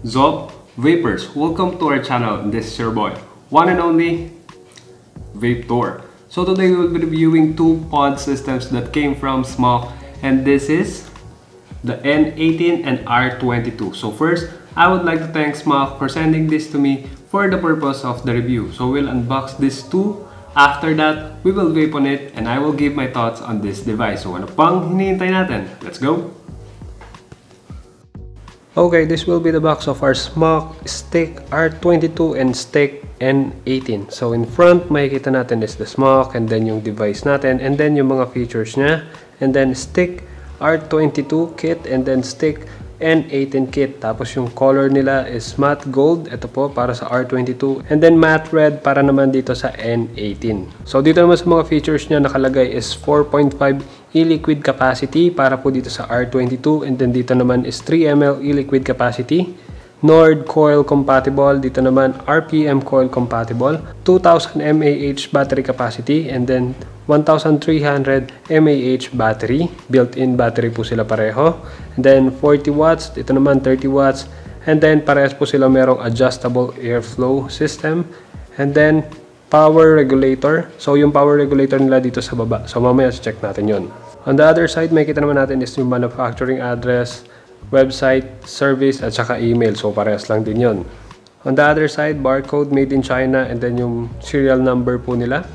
Zob Vapers, welcome to our channel. This is your boy, one and only Vaptor. So today we will be reviewing two pod systems that came from Smok, and this is the N18 and R22. So first, I would like to thank Smok for sending this to me for the purpose of the review. So we'll unbox these two. After that, we will vape on it and I will give my thoughts on this device. So ano pang hinihintay natin? Let's go! Okay, this will be the box of our Smok Stick R22 and Stick N18. So in front, makikita natin is the Smok and then yung device natin and then yung mga features niya. And then Stick R22 kit and then Stick N18 kit. Tapos yung color nila is matte gold. Ito po para sa R22. And then matte red para naman dito sa N18. So dito naman sa mga features niya nakalagay is 4.5 e-liquid capacity para po dito sa R22. And then dito naman is 3 ml e-liquid capacity. Nord coil compatible. Dito naman RPM coil compatible. 2000 mAh battery capacity. And then 1300 mAh battery. Built-in battery po sila pareho. And then 40 watts. Dito naman 30 watts. And then parehas po sila merong adjustable airflow system. And then power regulator. So yung power regulator nila dito sa baba. So mamaya check natin yon. On the other side, makikita naman natin is yung manufacturing address, website, service, at saka email. So parehas lang din yon. On the other side, barcode made in China and then yung serial number po nila.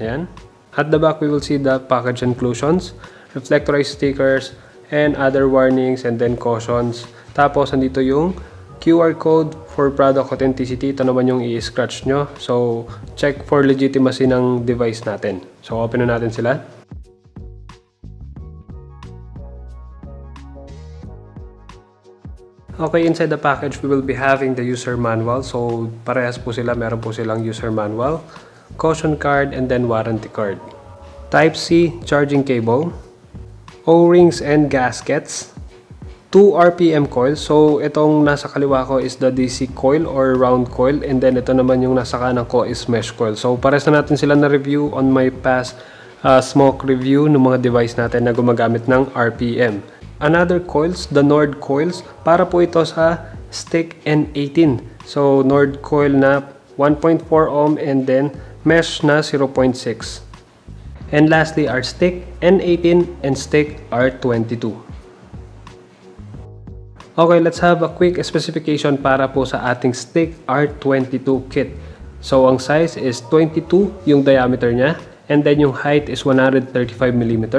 Ayan. At the back, we will see the package inclusions, reflectorized stickers, and other warnings and then cautions. Tapos, andito yung QR code for product authenticity. Ito naman yung i-scratch nyo. So, check for legitimacy ng device natin. So, open na natin sila. Okay, inside the package, we will be having the user manual. So, parehas po sila. Meron po silang user manual, caution card, and then warranty card. Type-C charging cable, O-rings and gaskets, 2 RPM coils. So, itong nasa kaliwa ko is the DC coil or round coil. And then, ito naman yung nasa kanan ko is mesh coil. So, parehas na natin sila na-review on my past Smok review ng mga device natin na gumagamit ng RPM. Another coils, the Nord coils, para po ito sa Stick N18. So, Nord coil na 1.4 ohm and then mesh na 0.6. And lastly, our Stick N18 and Stick R22. Okay, let's have a quick specification para po sa ating Stick R22 kit. So, ang size is 22 yung diameter niya. And then yung height is 135mm.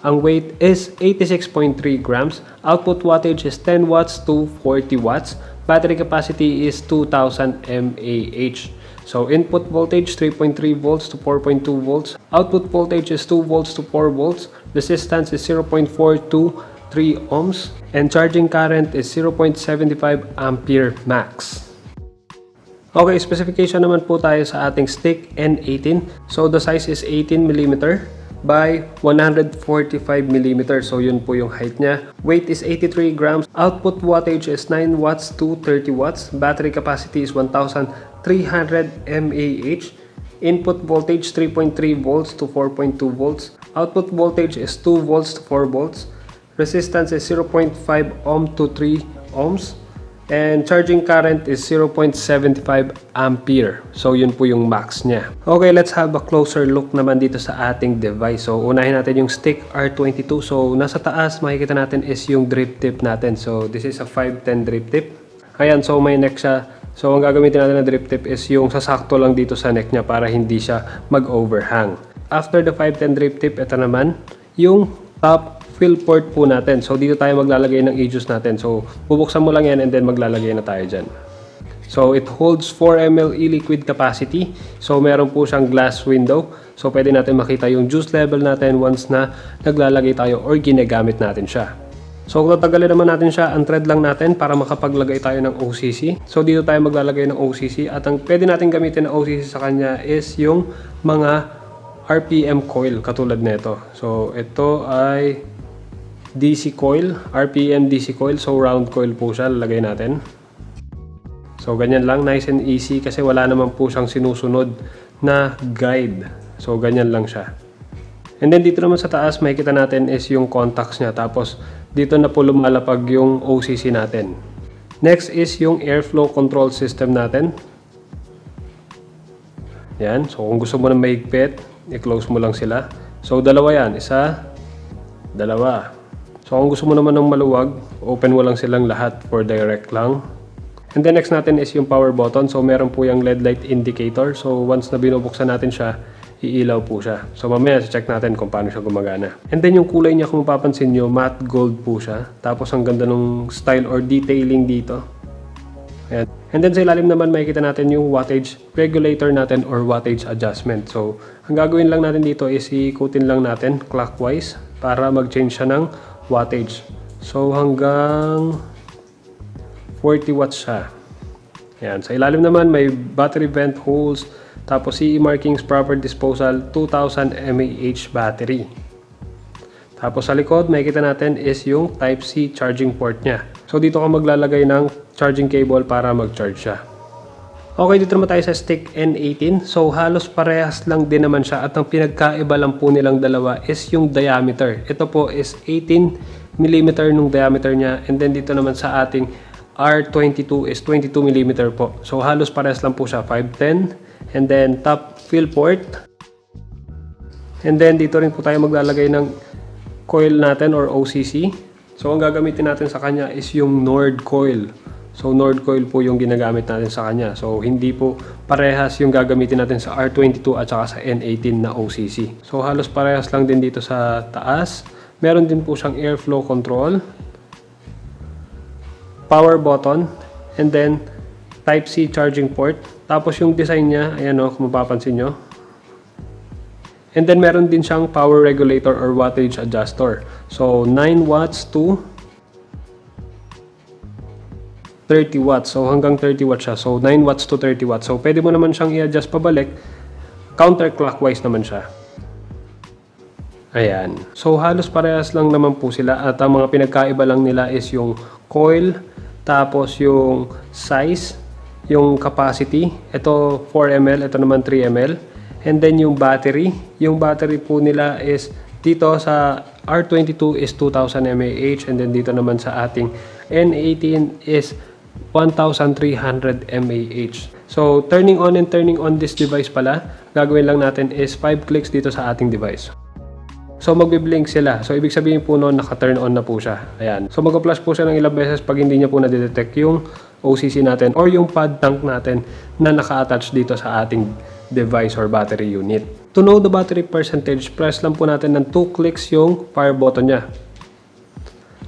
Ang weight is 86.3 grams. Output wattage is 10 watts to 40 watts. Battery capacity is 2000 mAh. So input voltage 3.3 volts to 4.2 volts. Output voltage is 2 volts to 4 volts. Resistance is 0.4 to 3 ohms. And charging current is 0.75 ampere max. Okay, specification naman po tayo sa ating Stick N18. So, the size is 18mm by 145mm. So, yun po yung height niya. Weight is 83 grams. Output wattage is 9 watts to 30 watts. Battery capacity is 1300 mAh. Input voltage 3.3 volts to 4.2 volts. Output voltage is 2 volts to 4 volts. Resistance is 0.5 ohm to 3 ohms. And charging current is 0.75 ampere. So, yun po yung max niya. Okay, let's have a closer look naman dito sa ating device. So, unahin natin yung Stick R22. So, nasa taas, makikita natin is yung drip tip natin. So, this is a 510 drip tip. Ayan, so may neck siya. So, ang gagamitin natin na drip tip is yung sasakto lang dito sa neck niya para hindi siya mag-overhang. After the 510 drip tip, ito naman yung top fill port po natin. So, dito tayo maglalagay ng e-juice natin. So, bubuksan mo lang yan and then maglalagay na tayo dyan. So, it holds 4 ml e-liquid capacity. So, meron po siyang glass window. So, pwede natin makita yung juice level natin once na naglalagay tayo or ginagamit natin siya. So, kung tatagalin naman natin siya, unthread lang natin para makapaglagay tayo ng OCC. So, dito tayo maglalagay ng OCC. At ang pwede natin gamitin ng OCC sa kanya is yung mga RPM coil katulad nito. So, ito ay DC coil, RPM DC coil. So, round coil po siya. Lalagay natin. So, ganyan lang. Nice and easy kasi wala naman po siyang sinusunod na guide. So, ganyan lang siya. And then, dito naman sa taas, makikita natin is yung contacts niya. Tapos, dito na po lumalapag yung OCC natin. Next is yung airflow control system natin. Yan. So, kung gusto mo na mahigpit, i-close mo lang sila. So, dalawa yan. Isa, dalawa. So, kung gusto mo naman ng maluwag, open mo lang silang lahat for direct lang. And then next natin is yung power button. So, meron po yung LED light indicator. So, once na binubuksan natin siya, iilaw po siya. So, mamaya check natin kung paano siya gumagana. And then yung kulay niya, kung mapapansin nyo, matte gold po siya. Tapos, ang ganda ng style or detailing dito. Ayan. And then sa ilalim naman makikita natin yung wattage regulator natin or wattage adjustment. So, ang gagawin lang natin dito is ikutin lang natin clockwise para mag-change siya ng wattage. So, hanggang 40 watts siya. Ayan. Sa ilalim naman may battery vent holes, tapos CE markings, proper disposal, 2000 mAh battery. Tapos sa likod, makikita natin is yung Type-C charging port niya. So dito ka maglalagay ng charging cable para mag-charge siya. Okay, dito naman tayo sa stick N18. So halos parehas lang din naman siya at ang pinagkaiba lang po nilang dalawa is yung diameter. Ito po is 18 mm nung diameter niya, and then dito naman sa ating R22 is 22 mm po. So halos parehas lang po siya, 510. And then top fill port. And then dito rin po tayo maglalagay ng coil natin or OCC. So ang gagamitin natin sa kanya is yung Nord coil. So Nord coil po yung ginagamit natin sa kanya. So hindi po parehas yung gagamitin natin sa R22 at saka sa N18 na OCC. So halos parehas lang din dito sa taas. Meron din po siyang airflow control, power button, and then Type-C charging port. Tapos yung design niya, ayan o, kung mapapansin nyo. And then meron din siyang power regulator or wattage adjuster. So 9 watts to 30 watts. So hanggang 30 watts siya. So 9 watts to 30 watts. So pwede mo naman siyang i-adjust pabalik. Counterclockwise naman siya. Ayan. So halos parehas lang naman po sila. At ang mga pinagkaiba lang nila is yung coil, tapos yung size, yung capacity. Ito 4 ml, ito naman 3 ml. And then yung battery po nila is dito sa R22 is 2000 mAh, and then dito naman sa ating N18 is 1300 mAh. So turning on and turning on this device pala, gagawin lang natin is 5 clicks dito sa ating device. So magbi-blink sila. So ibig sabihin po noon naka-turn on na po siya. Ayan. So mag-flash po siya ng ilang beses pag hindi niya po na-detect yung OCC natin or yung pad tank natin na naka-attach dito sa ating device or battery unit. To know the battery percentage, press lang po natin ng 2 clicks yung fire button niya.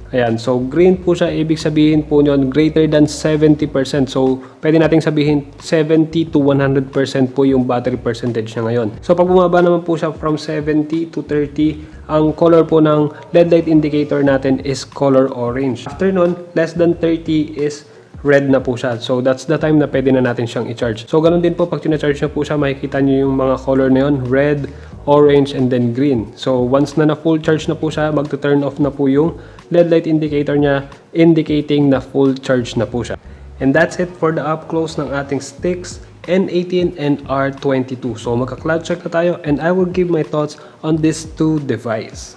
Ayan. So green po siya. Ibig sabihin po nyon greater than 70%. So pwede nating sabihin 70 to 100% po yung battery percentage niya ngayon. So pag bumaba naman po siya from 70 to 30, ang color po ng LED light indicator natin is color orange. After nun, less than 30 is red na po siya. So that's the time na pwede na natin siyang i-charge. So ganun din po pag tina-charge na po siya, makikita nyo yung mga color na yun, red, orange, and then green. So once na full charge na po siya, magto-turn off na po yung LED light indicator niya, indicating na full charge na po siya. And that's it for the up close ng ating sticks N18 and R22. So magka-cloud check na tayo, and I will give my thoughts on these two devices.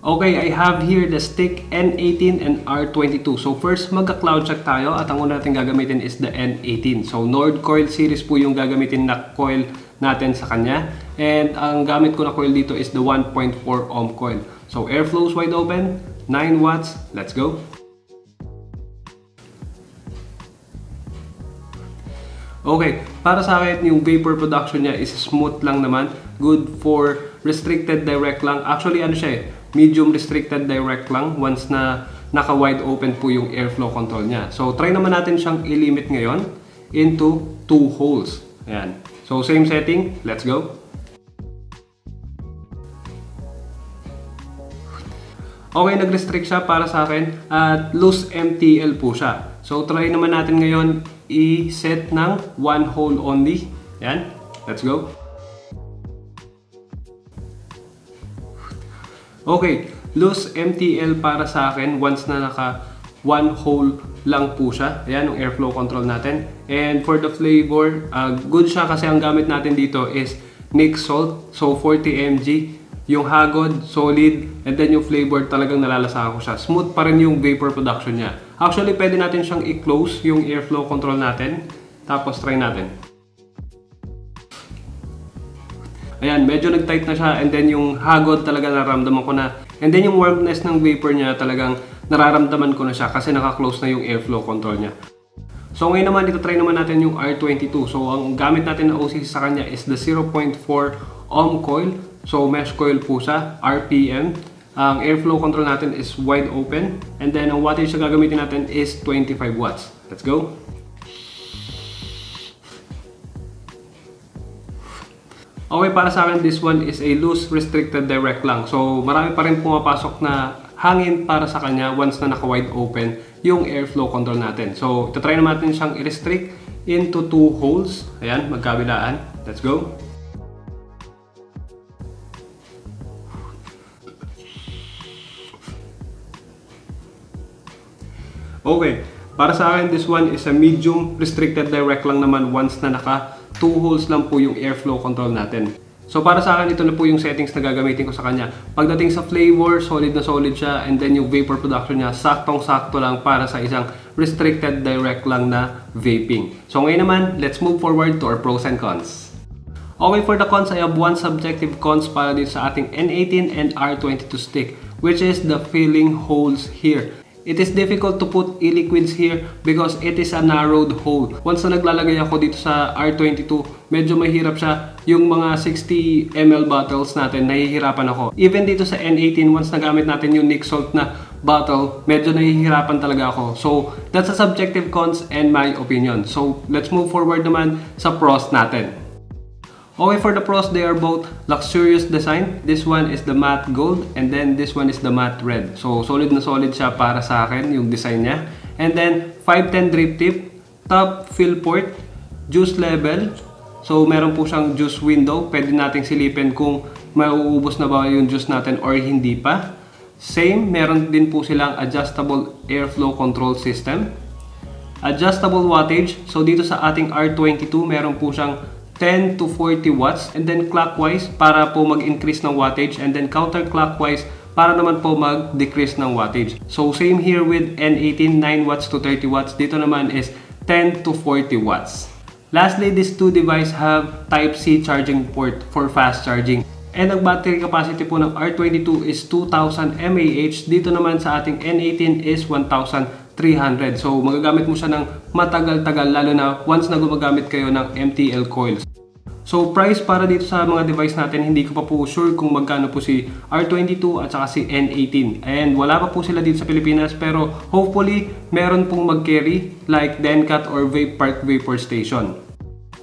Okay, I have here the stick N18 and R22. So first, magka-cloud check tayo at ang una natin gagamitin is the N18. So Nord coil series po yung gagamitin na coil natin sa kanya. And ang gamit ko na coil dito is the 1.4 ohm coil. So airflows wide open, 9 watts, let's go. Okay, para sa akin yung vapor production niya is smooth lang naman. Good for restricted direct lang. Actually ano siya medium restricted direct lang once na naka-wide open po yung airflow control niya. So, try naman natin siyang i-limit ngayon into 2 holes. Ayan. So, same setting. Let's go. Okay, nag-restrict siya para sa akin at loose MTL po siya. So, try naman natin ngayon i-set ng 1 hole only. Ayan. Let's go. Okay, loose MTL para sa akin once na naka 1 hole lang po siya. Ayan, yung airflow control natin. And for the flavor, good siya kasi ang gamit natin dito is Nick Salt. So 40 mg, yung hagod, solid, and then yung flavor talagang nalalasahan ko siya. Smooth pa rin yung vapor production niya. Actually, pwede natin siyang i-close yung airflow control natin. Tapos try natin. Ayan, medyo nag-tight na siya and then yung hagod talaga nararamdaman ko na. And then yung warmness ng vapor niya talagang nararamdaman ko na siya kasi naka-close na yung airflow control niya. So ngayon naman, ito try naman natin yung R22. So ang gamit natin na OCC sa kanya is the 0.4 ohm coil. So mesh coil po siya, RPM. Ang airflow control natin is wide open. And then ang wattage na gagamitin natin is 25 watts. Let's go! Okay, para sa akin, this one is a loose restricted direct lang. So marami pa rin pumapasok na hangin para sa kanya once na naka-wide open yung airflow control natin. So, try naman natin siyang i-restrict into 2 holes. Ayan, magkabilaan. Let's go. Okay, para sa akin, this one is a medium restricted direct lang naman once na naka 2 holes lang po yung airflow control natin. So para sa akin, ito na po yung settings na gagamitin ko sa kanya. Pagdating sa flavor, solid na solid siya. And then yung vapor production niya, saktong-sakto lang para sa isang restricted direct lang na vaping. So ngayon naman, let's move forward to our pros and cons. Okay, for the cons, I have one subjective cons para dito sa ating N18 and R22 stick, which is the filling holes here. It is difficult to put e-liquids here because it is a narrowed hole. Once na naglalagay ako dito sa R22, medyo mahirap siya. Yung mga 60 ml bottles natin, nahihirapan ako. Even dito sa N18, once nagamit natin yung Nic Salt na bottle, medyo nahihirapan talaga ako. So, that's a subjective cons and my opinion. So, let's move forward naman sa pros natin. Okay, for the pros, they are both luxurious design. This one is the matte gold and then this one is the matte red. So, solid na solid siya para sa akin, yung design niya. And then, 510 drip tip, top fill port, juice level. So, meron po siyang juice window. Pwede nating silipin kung mauubos na ba yung juice natin or hindi pa. Same, meron din po silang adjustable airflow control system. Adjustable wattage. So, dito sa ating R22, meron po siyang 10 to 40 watts and then clockwise para po mag-increase ng wattage and then counterclockwise para naman po mag-decrease ng wattage. So same here with N18, 9 watts to 30 watts. Dito naman is 10 to 40 watts. Lastly, these two devices have Type-C charging port for fast charging. And ang battery capacity po ng R22 is 2000 mAh. Dito naman sa ating N18 is 1300. So magagamit mo siya ng matagal-tagal lalo na once na gumagamit kayo ng MTL coils. So price para dito sa mga device natin, hindi ko pa po sure kung magkano po si R22 at saka si N18. And wala pa po sila dito sa Pilipinas pero hopefully meron pong mag-carry like Dencat or Vape Park Vapor Station.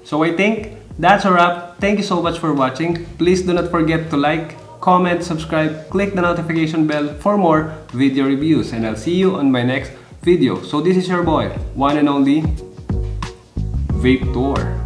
So I think that's a wrap. Thank you so much for watching. Please do not forget to like, comment, subscribe, click the notification bell for more video reviews. And I'll see you on my next video. So this is your boy, one and only Vape Tour.